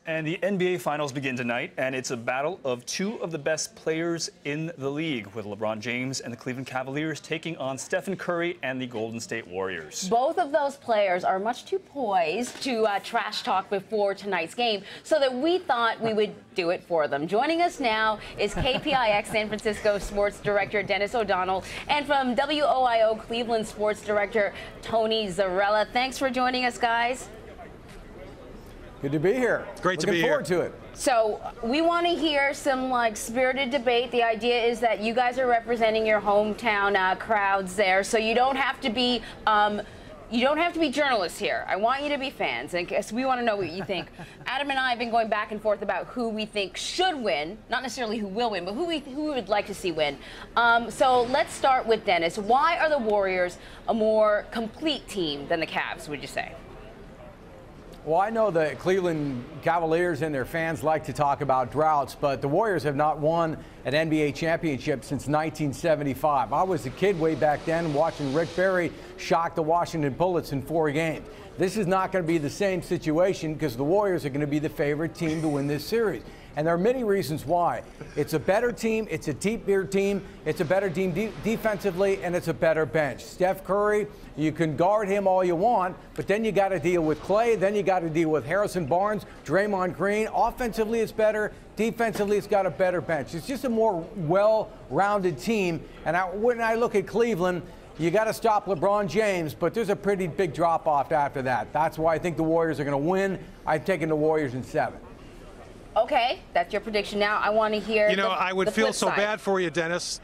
And the NBA Finals begin tonight, and it's a battle of two of the best players in the league, with LeBron James and the Cleveland Cavaliers taking on Stephen Curry and the Golden State Warriors. Both of those players are much too poised to trash talk before tonight's game, so that we thought we would do it for them. Joining us now is KPIX San Francisco Sports Director Dennis O'Donnell, and from WOIO Cleveland Sports Director Tony Zarrella. Thanks for joining us, guys. Good to be here. Great to be here. Looking forward to it. So we want to hear some spirited debate. The idea is that you guys are representing your hometown crowds there, so you don't have to be journalists here. I want you to be fans, and we want to know what you think. Adam and I have been going back and forth about who we think should win, not necessarily who will win, but who we would like to see win. So let's start with Dennis. Why are the Warriors a more complete team than the Cavs, would you say? Well, I know the Cleveland Cavaliers and their fans like to talk about droughts, but the Warriors have not won an NBA championship since 1975. I was a kid way back then watching Rick Barry shock the Washington Bullets in 4 games. This is not going to be the same situation because the Warriors are going to be the favorite team to win this series. And there are many reasons why. It's a better team, it's a deeper team, it's a better team defensively, and it's a better bench. Steph Curry, you can guard him all you want, but then you got to deal with Clay, then you got to deal with Harrison Barnes, Draymond Green. Offensively, it's better. Defensively, it's got a better bench. It's just a more well-rounded team. And when I look at Cleveland, you got to stop LeBron James, but there's a pretty big drop-off after that. That's why I think the Warriors are going to win. I'm taking the Warriors in 7. Okay, that's your prediction. Now I want to hear. You know, I would feel so bad for you, Dennis.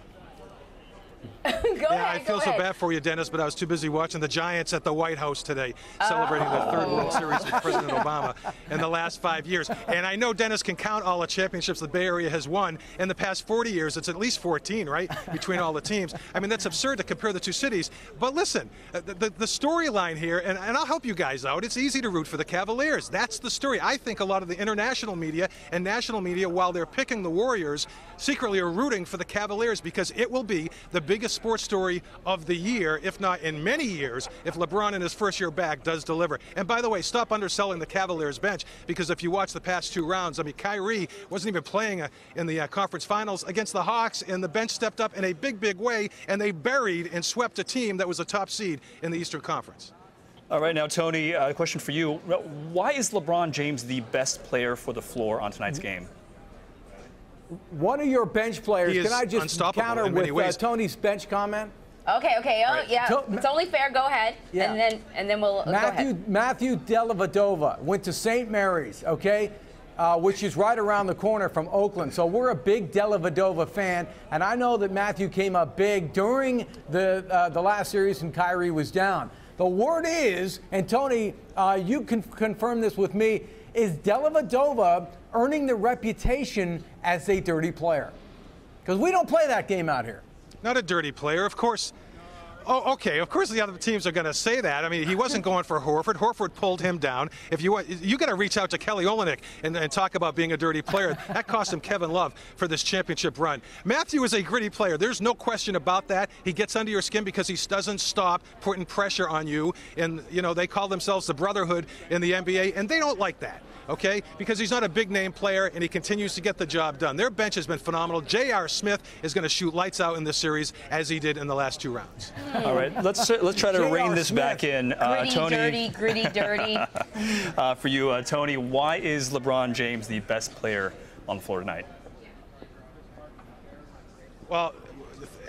I feel so bad for you, Dennis, but I was too busy watching the Giants at the White House today, celebrating the 3rd World Series with President Obama in the last 5 years. And I know Dennis can count all the championships the Bay Area has won in the past 40 years. It's at least 14, right, between all the teams. I mean, that's absurd to compare the two cities. But listen, the storyline here, and I'll help you guys out, it's easy to root for the Cavaliers. That's the story. I think a lot of the international media and national media, while they're picking the Warriors, secretly are rooting for the Cavaliers because it will be the biggest sports story of the year, if not in many years, if LeBron in his first year back does deliver. And by the way, stop underselling the Cavaliers bench, because if you watch the past 2 rounds, I mean, Kyrie wasn't even playing in the conference finals against the Hawks, and the bench stepped up in a big way, and they buried and swept a team that was a top seed in the Eastern Conference. All right, now, Tony, a question for you. Why is LeBron James the best player for the floor on tonight's game? One of your bench players, can I just counter with Tony's bench comment? Okay. Oh, yeah. It's only fair. Go ahead. Yeah. And then we'll go ahead. Matthew Dellavedova went to St. Mary's, okay, which is right around the corner from Oakland. So we're a big Dellavedova fan, and I know that Matthew came up big during the last series and Kyrie was down. The word is, and Tony, you can confirm this with me, is Dellavedova earning the reputation as a dirty player? Because we don't play that game out here. Not a dirty player, of course. Oh, okay. Of course, the other teams are going to say that. I mean, he wasn't going for Horford. Horford pulled him down. If you got to reach out to Kelly Olynyk and talk about being a dirty player. That cost him Kevin Love for this championship run. Matthew is a gritty player. There's no question about that. He gets under your skin because he doesn't stop putting pressure on you. And you know, they call themselves the Brotherhood in the NBA, and they don't like that. Okay, because he's not a big-name player, and he continues to get the job done. Their bench has been phenomenal. J.R. Smith is going to shoot lights out in this series, as he did in the last 2 rounds. All right, let's try to rein this back in. Tony, gritty, dirty. For you, Tony, why is LeBron James the best player on the floor tonight? Well,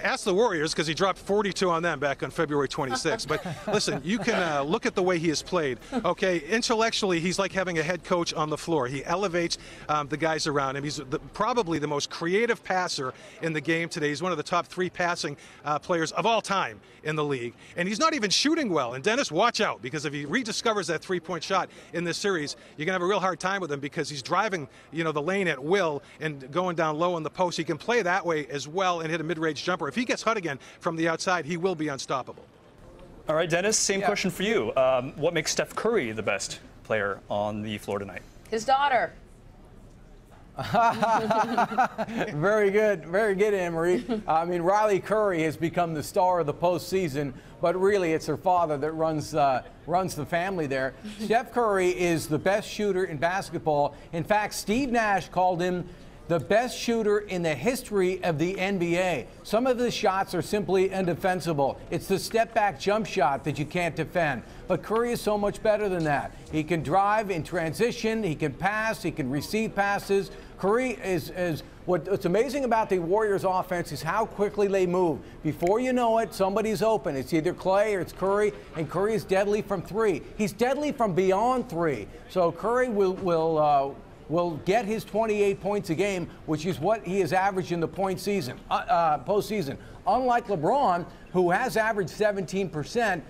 ask the Warriors, because he dropped 42 on them back on February 26th. But listen, you can look at the way he has played. Okay, intellectually, he's like having a head coach on the floor. He elevates the guys around him. He's probably the most creative passer in the game today. He's one of the top 3 passing players of all time in the league. And he's not even shooting well. And Dennis, watch out, because if he rediscovers that 3-point shot in this series, you're going to have a real hard time with him, because he's driving, you know, the lane at will and going down low on the post. He can play that way as well and hit a mid-range jumper. If he gets hot again from the outside, he will be unstoppable. All right, Dennis, same question for you. What makes Steph Curry the best player on the floor tonight? His daughter. Very good, Anne-Marie. I mean, Riley Curry has become the star of the postseason, but really it's her father that runs the family there. Steph Curry is the best shooter in basketball. In fact, Steve Nash called him the best shooter in the history of the NBA. Some of his shots are simply indefensible. It's the step-back jump shot that you can't defend. But Curry is so much better than that. He can drive in transition, he can pass, he can receive passes. Curry is what's amazing about the Warriors offense is how quickly they move. Before you know it, somebody's open. It's either Clay or it's Curry, and Curry is deadly from three. He's deadly from beyond three. So Curry will get his 28 points a game, which is what he has averaged in the postseason. Unlike LeBron, who has averaged 17%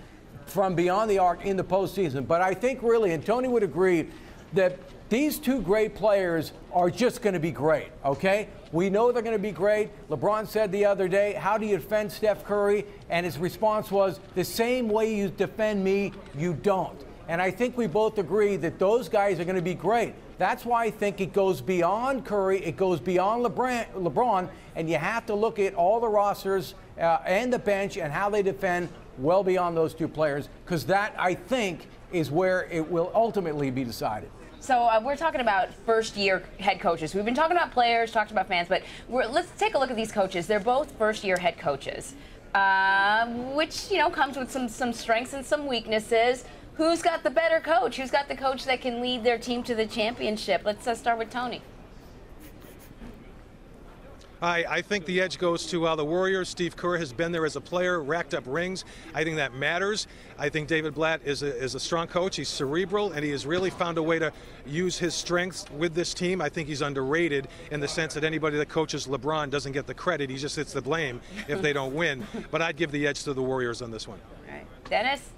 from beyond the arc in the postseason. But I think really, and Tony would agree, that these two great players are just going to be great, okay? We know they're going to be great. LeBron said the other day, how do you defend Steph Curry? And his response was, the same way you defend me, you don't. And I think we both agree that those guys are going to be great. That's why I think it goes beyond Curry, it goes beyond LeBron, and you have to look at all the rosters and the bench and how they defend well beyond those two players, because that, I think, is where it will ultimately be decided. So we're talking about first-year head coaches. We've been talking about players, talked about fans, but let's take a look at these coaches. They're both first-year head coaches, which, you know, comes with some strengths and some weaknesses. Who's got the better coach? Who's got the coach that can lead their team to the championship? Let's start with Tony. I think the edge goes to the Warriors. Steve Kerr has been there as a player, racked up rings. I think that matters. I think David Blatt is a strong coach. He's cerebral, and he has really found a way to use his strengths with this team. I think he's underrated in the sense that anybody that coaches LeBron doesn't get the credit. He just gets the blame if they don't win. But I'd give the edge to the Warriors on this one. All right. Dennis?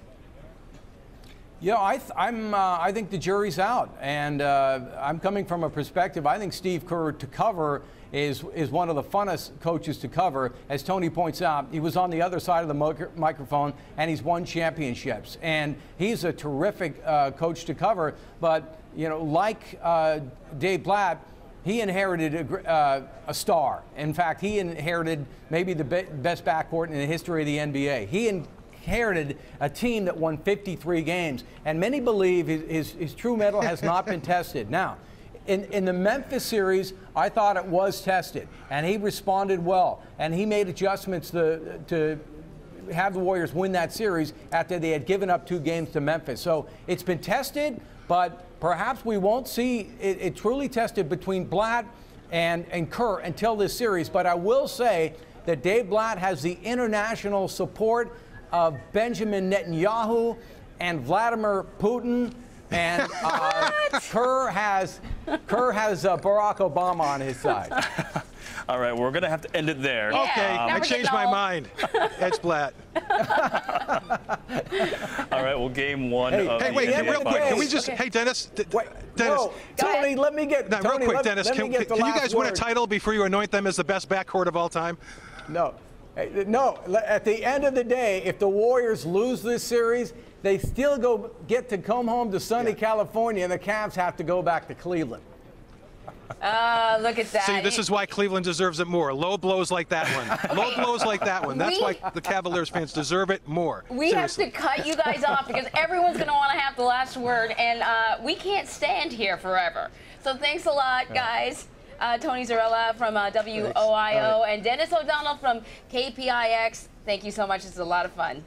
You know, I think the jury's out, and I'm coming from a perspective. I think Steve Kerr to cover is one of the funnest coaches to cover. As Tony points out, he was on the other side of the microphone, and he's won championships. And he's a terrific coach to cover. But you know, like Dave Blatt, he inherited a star. In fact, he inherited maybe the best backcourt in the history of the NBA. He inherited a team that won 53 games, and many believe his true mettle has not been tested. Now, in the Memphis series, I thought it was tested, and he responded well, and he made adjustments to have the Warriors win that series after they had given up 2 games to Memphis. So it's been tested, but perhaps we won't see it truly tested between Blatt and Kerr until this series. But I will say that Dave Blatt has the international support of Benjamin Netanyahu and Vladimir Putin, and Kerr has Barack Obama on his side. All right, we're going to have to end it there. Yeah, okay, I changed my mind. Edge Blatt. All right, well, game one of Hey, wait, the real quick. Finals. Can we just, hey, Dennis? Wait, Dennis. no, Tony, let me get. No, Tony, real quick, Dennis. Can you guys win a title before you anoint them as the best backcourt of all time? No. No, at the end of the day, if the Warriors lose this series, they still get to come home to sunny California, and the Cavs have to go back to Cleveland. Look at that. See, this is why Cleveland deserves it more. Low blows like that one. Low blows like that one. That's why the Cavaliers fans deserve it more. We Seriously. Have to cut you guys off because everyone's going to want to have the last word, and we can't stand here forever. So thanks a lot, guys. Tony Zarella from WOIO and Dennis O'Donnell from KPIX. Thank you so much. This is a lot of fun.